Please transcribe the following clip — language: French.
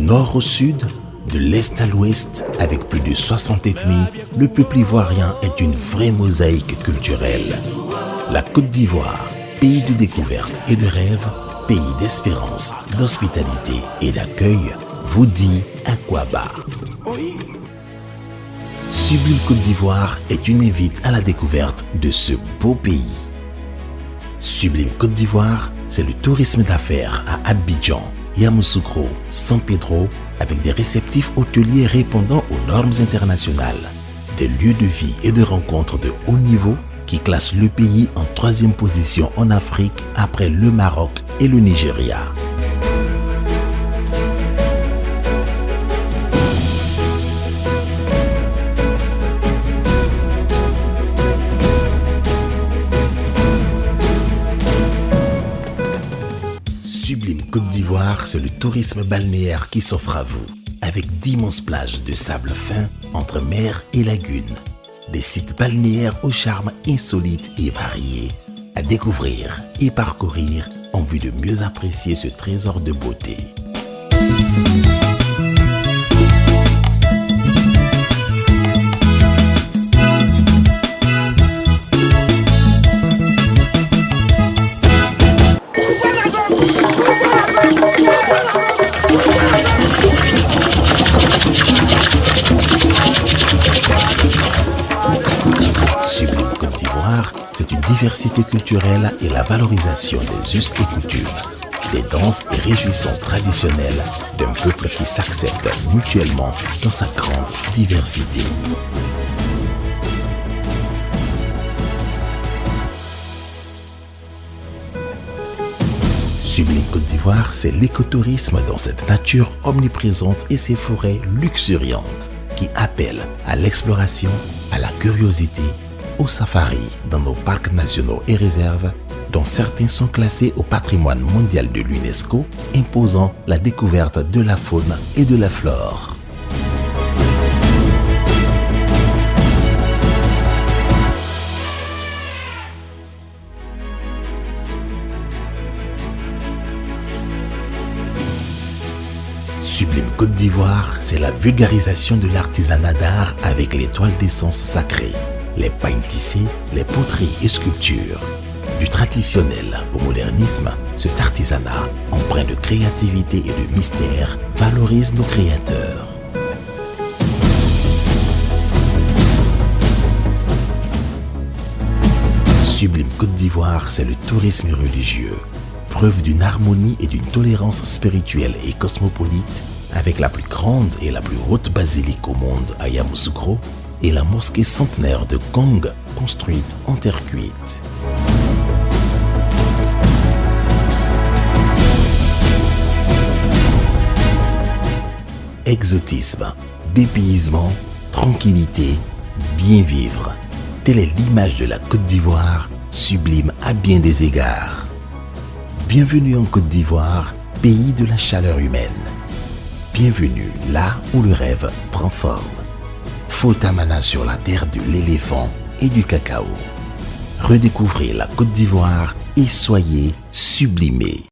nord au sud, de l'est à l'ouest, avec plus de 60 ethnies, le peuple ivoirien est une vraie mosaïque culturelle. La Côte d'Ivoire, pays de découverte et de rêve, pays d'espérance, d'hospitalité et d'accueil, vous dit Akwaba. Sublime Côte d'Ivoire est une invite à la découverte de ce beau pays. Sublime Côte d'Ivoire, c'est le tourisme d'affaires à Abidjan, Yamoussoukro, San Pedro, avec des réceptifs hôteliers répondant aux normes internationales, des lieux de vie et de rencontres de haut niveau qui classent le pays en 3e position en Afrique après le Maroc et le Nigeria. Sublime Côte d'Ivoire, c'est le tourisme balnéaire qui s'offre à vous, avec d'immenses plages de sable fin entre mer et lagune. Des sites balnéaires au charme insolite et varié, à découvrir et parcourir en vue de mieux apprécier ce trésor de beauté. Sublime Côte d'Ivoire, c'est une diversité culturelle et la valorisation des us et coutumes, des danses et réjouissances traditionnelles d'un peuple qui s'accepte mutuellement dans sa grande diversité. Sublime Côte d'Ivoire, c'est l'écotourisme dans cette nature omniprésente et ses forêts luxuriantes qui appellent à l'exploration, à la curiosité, au safari dans nos parcs nationaux et réserves, dont certains sont classés au patrimoine mondial de l'UNESCO, imposant la découverte de la faune et de la flore. Sublime Côte d'Ivoire, c'est la vulgarisation de l'artisanat d'art avec les toiles d'essence sacrées, les pagnes tissées, les poteries et sculptures. Du traditionnel au modernisme, cet artisanat, empreint de créativité et de mystère, valorise nos créateurs. Sublime Côte d'Ivoire, c'est le tourisme religieux. Preuve d'une harmonie et d'une tolérance spirituelle et cosmopolite, avec la plus grande et la plus haute basilique au monde à Yamoussoukro et la mosquée centenaire de Gong, construite en terre cuite. Exotisme, dépaysement, tranquillité, bien vivre. Telle est l'image de la Côte d'Ivoire, sublime à bien des égards. Bienvenue en Côte d'Ivoire, pays de la chaleur humaine. Bienvenue là où le rêve prend forme. Fautamana sur la terre de l'éléphant et du cacao. Redécouvrez la Côte d'Ivoire et soyez sublimés.